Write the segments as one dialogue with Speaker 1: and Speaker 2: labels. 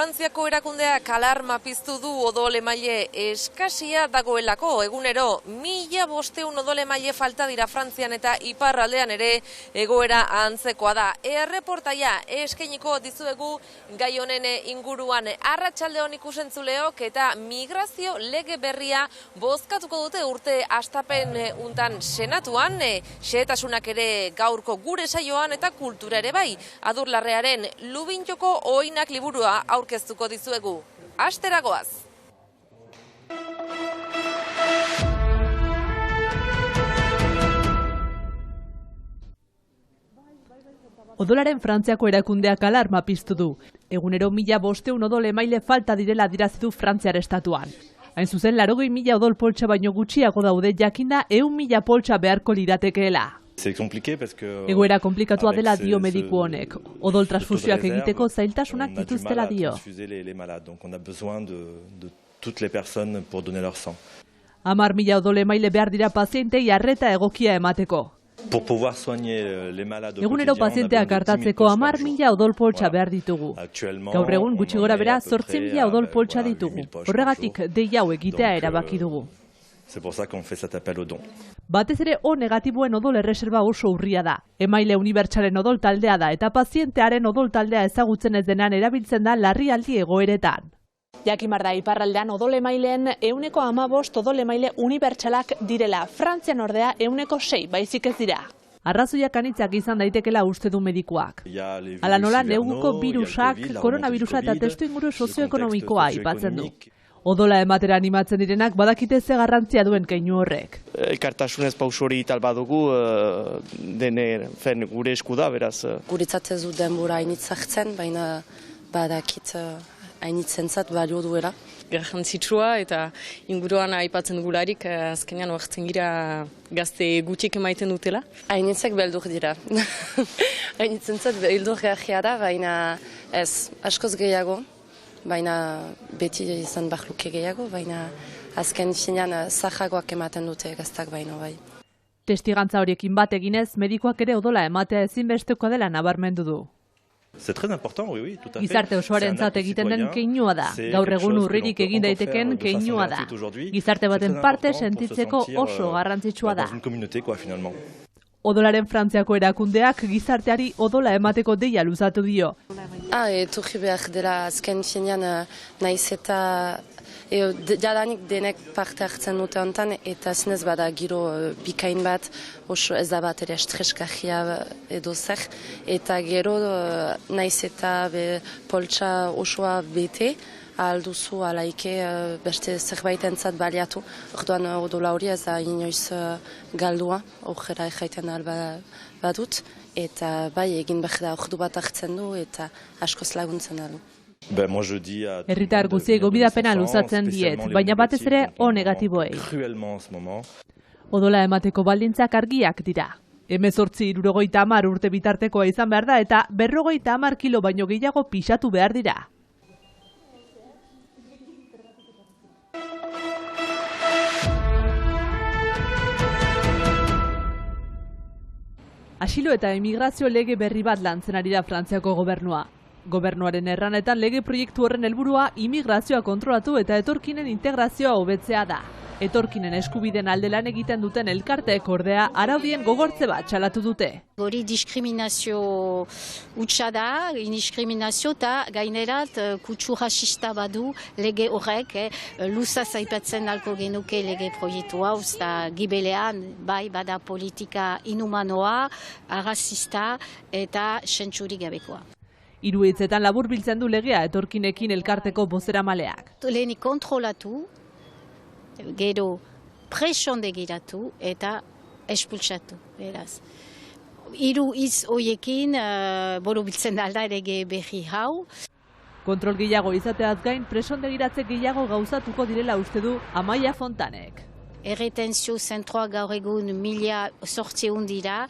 Speaker 1: Frantziako erakundeak alarma piztu du odol-emaile eskasia dagoelako. Egunero 1500 odol-emaile falta dira Frantzian eta iparraldean ere egoera antzekoa da. Erreportaia eskainiko dizuegu gai honen inguruan. Arratsalde on ikusentzuleok eta migrazio lege berria bozkatuko dute urte hastapen untan senatuan. Xehetasunak ere gaurko gure saioan eta kultura ere bai. Adurlarrearen Lubintxoko oinak liburua aurkeztuko dizuegu. Asteragoaz!
Speaker 2: Odolaren Frantziako erakundeak alarma piztu du. Egunero 1500 odol-emaile falta direla adierazi Frantziar estatuan. Hain zuzen, 80.000 odol poltsa baino gutxiago daude, jakinda 100.000 poltsa beharko liratekeela. Egoera komplikatua dela dio mediku honek. Odol transfusioak egiteko zailtasunak dituztela dio. 10.000 odol-emaile behar dira pazientei arreta egokia emateko. Egunero pazienteak hartatzeko 10.000 odol poltsa behar ditugu. Gaur egun gutxi gora bera 8.000 odol poltsa ditugu. Horregatik dei hau egitea erabaki dugu. Batez ere O negatiboen odol erreserba oso urria da. Emaile unibertsalen odol taldea da eta pazientearen odol taldea ezagutzen ez denan erabiltzen da larrialdi egoeretan. Jakimar da iparraldean odol-emaileen 15% odol-emaile unibertsalak direla. Frantzian ordea 6% baizik ez dira. Arrazoiak anitzak izan daitekela uste du medikuak. Hala nola, neguko virusak, koronavirusa eta testuinguru sozioekonomikoa aipatzen du. Odola ematera animatzen direnak badakite ze garrantzia duen keinu horrek.
Speaker 3: Elkartasunez pauso hori tal badugu, gure esku da, beraz.
Speaker 4: Guretzat ez du denbora hainitzartzen, baina badakit hainitzentzat balio duela.
Speaker 5: Garrantzitsua eta inguruan aipatzen dugularik azkenean oartzen gira gazte gutxik emaiten dutela.
Speaker 4: Hainitzek beldur dira. Hainitzentzat beldur gajea da, baina ez askoz gehiago. Baina beti izan bahluke gehiago, baina azken finean zahagoak ematen dute gaztak baino bai.
Speaker 2: Testigantza horiekin bat eginez, medikoak ere odola ematea ezinbestekoa dela nabarmendu du. Gizarte osoarentzat egiten den keinua da. Gaur egun urririk egin daiteken keinua da. Gizarte baten parte sentitzeko oso garrantzitsua da. Odolaren Frantziako erakundeak gizarteari odola emateko deia luzatu dio.
Speaker 4: Etorri behar dela azken finean naiz eta jadanik denek parte hartzen dute honetan eta zinez bada giro bikain bat, oso ez da bat ere estresgarria edo zer, eta gero naiz eta poltsa osoa bete, alduzu alaike beste zerbaitentzat baliatu. Orduan odola hori ez da inoiz galdua, horrela erraiten badut, eta bai egin behar da ordu bat hartzen du eta askoz laguntzen da du.
Speaker 2: Herritar guziei gobidapena luzatzen diet, baina batez ere O negatiboei. Odola emateko baldintzak argiak dira. 18-60 urte bitartekoa izan behar da eta 50 kilo baino gehiago pixatu behar dira. Asilo eta emigrazio lege berri bat lantzen ari da Frantziako gobernua. Gobernuaren erranetan lege proiektu horren helburua imigrazioa kontrolatu eta etorkinen integrazioa hobetzea da. Etorkinen eskubiden alde lan egiten duten elkarteek ordea araudien gogortze bat salatu dute.
Speaker 6: Hori diskriminazio hutsa da, indiskriminazio eta gainerat kutsu rasista badu lege horrek, luzaz aipatzen alko genuke lege proiektu hau, eta gibelean bai bada politika inhumanoa, arrazista eta sentsurik gabekoa.
Speaker 2: 3 hitzetan labur biltzen du legea etorkinekin elkarteko bozeramaleak.
Speaker 6: Lehenik kontrolatu, gero presondegiratu eta espulsatu, beraz. 3 hitz horiekin borobiltzen da alda lege berri hau.
Speaker 2: Kontrol gehiago izateaz gain, presondegiratze gehiago gauzatuko direla uste du Amaia Fontanek.
Speaker 6: Erretenzio zentroak gaur egun 1.800 dira,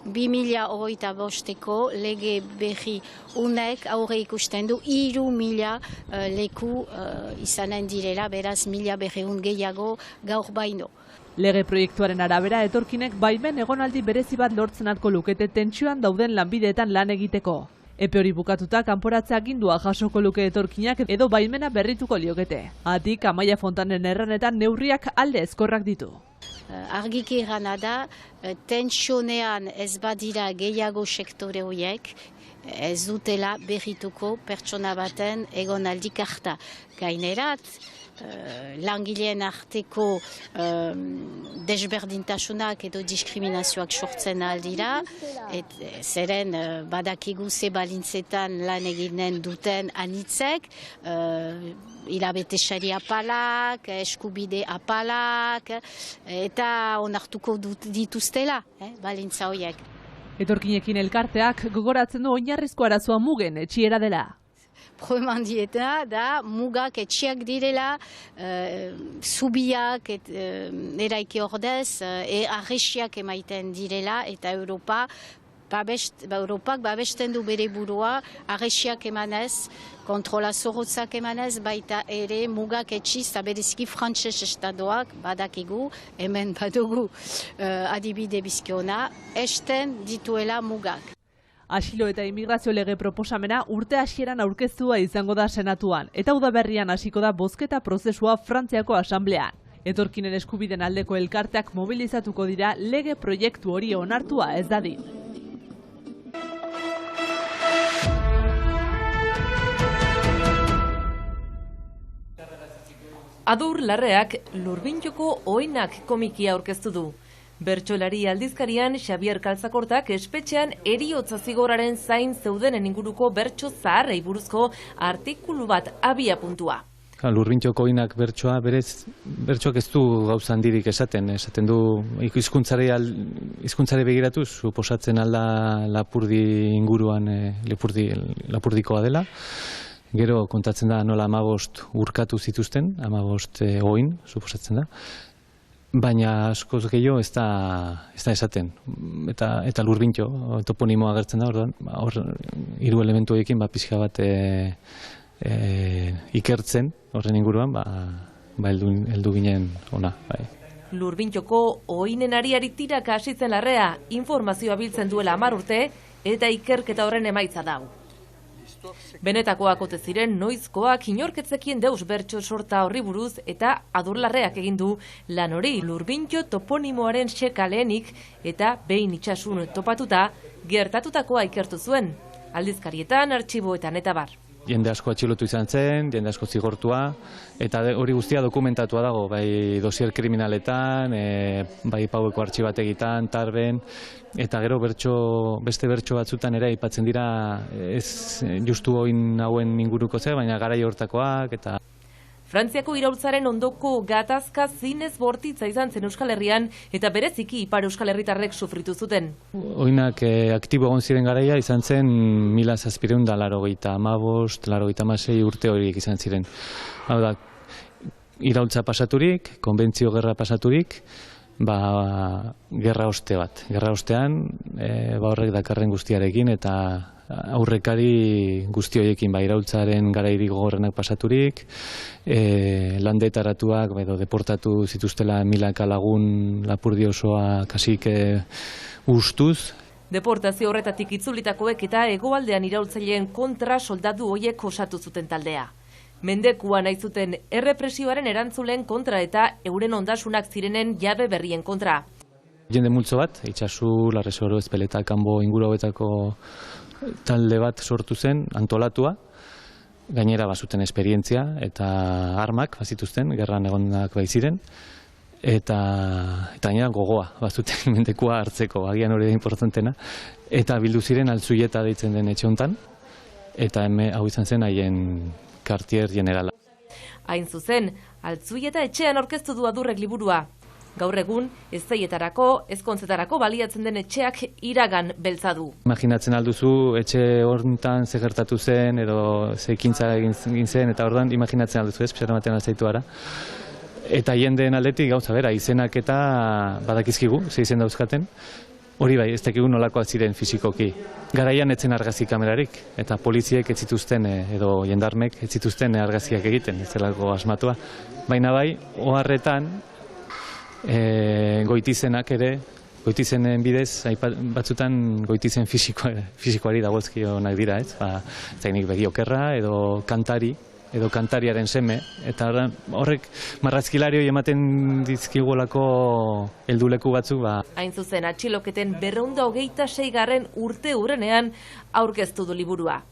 Speaker 6: 2025eko lege berri unek aurre ikusten du 3.000 leku izanen direla, beraz 1.200 gehiago gaur baino.
Speaker 2: Lege proiektuaren arabera etorkinek baimen egonaldi berezi bat lortzen alko lukete tentsioan dauden lanbideetan lan egiteko. Epe hori bukatuta kanporatzea agindua jasoko luke etorkinak edo baimena berrituko liokete. Atik Amaia Fontanen erranetan neurriak alde ezkorrak ditu.
Speaker 6: Argiki errana da, tensionean ez badira gehiago sektore horiek, ez dutela berrituko pertsona baten egonaldik harta. Gainerat, langileen arteko desberdintasunak edo diskriminazioak sortzen aldira, zeren badakigu ze balintzetan lan eginen duten anitzek, hilabete sari apalak, eskubide apalak, eta onartuko dituztela balintza horiek.
Speaker 2: Etorkinekin elkarteak gogoratzen du oinarrizko arazoa mugen etxiera dela.
Speaker 6: Problema handieta da mugak etxiak direla, zubiak eraiki ordez, arresiak emaiten direla eta Europak babesten du bere burua arresiak emanez, kontrola zorrotzak emanez, baita ere mugak etxiz, eta bereziki frantses estadoak badakigu, hemen badugu adibide bizkiona, esten dituela mugak.
Speaker 2: Asilo eta immigrazio lege proposamena urte hasieran aurkeztua izango da Senatuan, eta udaberrian hasiko da bozketa prozesua Frantziako Asamblean. Etorkinen eskubiden aldeko elkarteak mobilizatuko dira lege proiektu hori onartua ez dadin.
Speaker 1: Adur Larreak Lurbintxoko oinak komikia aurkeztu du. Bertsolari aldizkarian Xabier Kaltzakortak espetxean heriotza zigorraren zain zeudenen inguruko bertso zaharrei buruzko artikulu bat abia-puntua.
Speaker 7: Lurbintxoko oinak bertsoa berez, bertsoak ez du gauza handirik esaten du hizkuntzari begiratuz, suposatzen alda Lapurdi inguruan Lapurdikoa dela. Gero kontatzen da nola 15 urkatu zituzten, 15 oin, suposatzen da. Baina askoz gehiago ez da esaten. Eta Lurbintxo toponimoa agertzen da, hor hiru elementu horiekin pixka bat ikertzen horren inguruan, heldu ginen ona.
Speaker 1: Lurbintxoko oinen ariari tiraka hasitzen Larrea, informazioa biltzen duela 10 urte eta ikerketa horren emaitza dau. Benetakoak ote ziren noizkoak inorketzekien deus bertso sorta horri buruz eta Adur Larreak egin du lan hori Lurbintxo toponimoaren seka lehenik eta behin itxasun topatuta gertatutakoa ikertu zuen, aldizkarietan, artxiboetan eta bar.
Speaker 7: Jende asko atxilotu izan zen, jende asko zigortua, eta hori guztia dokumentatua dago, bai dosier kriminaletan, bai paueko artxibategitan, tarben, eta gero beste bertso batzutan ere aipatzen dira ez justu oin hauen inguruko zer, baina garai hortakoak eta...
Speaker 1: Frantziako iraultzaren ondoko gatazka zinez bortitza izan zen Euskal Herrian eta bereziki Ipar Euskal Herritarrek sufritu zuten.
Speaker 7: Oinak aktibo egon ziren garaia izan zen 1785-86 urte horiek izan ziren. Hau da, iraultza pasaturik, konbentzio gerra pasaturik, gerra oste bat. Gerra ostean, horrek dakarren guztiarekin eta aurrekari guzti horiekin, iraultzaren garairik gogorrenak pasaturik, landetaratuak edo deportatu zituztela milaka lagun Lapurdi osoa kasik ustuz.
Speaker 1: Deportazio horretatik itzulitakoek eta hegoaldean iraultzaileen kontra soldadu horiek osatu zuten taldea. Mendekua nahi zuten errepresioaren erantzulen kontra eta euren ondasunak zirenen jabe berrien kontra.
Speaker 7: Jende multzo bat, itxasu, Larresoro, Ezpeleta, Kanbo inguru hauetako talde bat sortu zen, antolatua, gainera bazuten esperientzia eta armak bazituzten, gerran egonak baiziren, eta gainera gogoa bazuten mendekua hartzeko, agian hori da importantena, eta bildu ziren Altzuieta deitzen den etxe hontan, eta hau izan zen haien Cartier generala.
Speaker 1: Hain zuzen, Altzuieta etxean aurkeztu du Adurrek liburua. Gaur egun, ezteietarako, ezkontzetarako baliatzen den etxeak iragan beltza du.
Speaker 7: Imaginatzen alduzu etxe horretan ze gertatu zen edo ze ekintza egin zen eta orduan imaginatzen alduzu ez, pixara maten alzaitu gara. Eta jendeen aldetik gauza bera, izenak eta badakizkigu, ze izen dauzkaten. Hori bai, ez dakigu nolakoak ziren fisikoki. Garaian etzen argazi kamerarik, eta poliziek ez zituzten edo jendarmek ez zituzten argaziak egiten, ez zelako asmatua. Baina bai, oharretan, goitizenak ere Goitizenen bidez, batzutan goitizen fisikoari dagozkionak dira, ez? Zainik begi okerra edo kantariaren seme, eta horrek marrazkilari hori ematen dizkigolako helduleku batzuk.
Speaker 1: Hain zuzen, atxiloketen 226. urte hurrenean aurkeztu du liburua.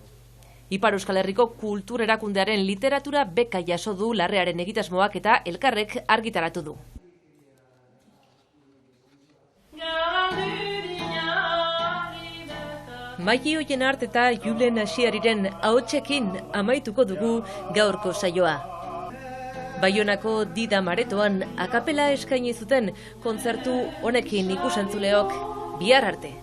Speaker 1: Ipar Euskal Herriko Kultur Erakundearen literatura beka jaso du Larrearen egitasmoak eta Elkarrek argitaratu du. Maili Oienart eta Julen Asiariren ahotsekin amaituko dugu gaurko saioa. Baionako Dida Maretoan akapela eskaini zuten kontzertu honekin ikusentzuleok bihar arte.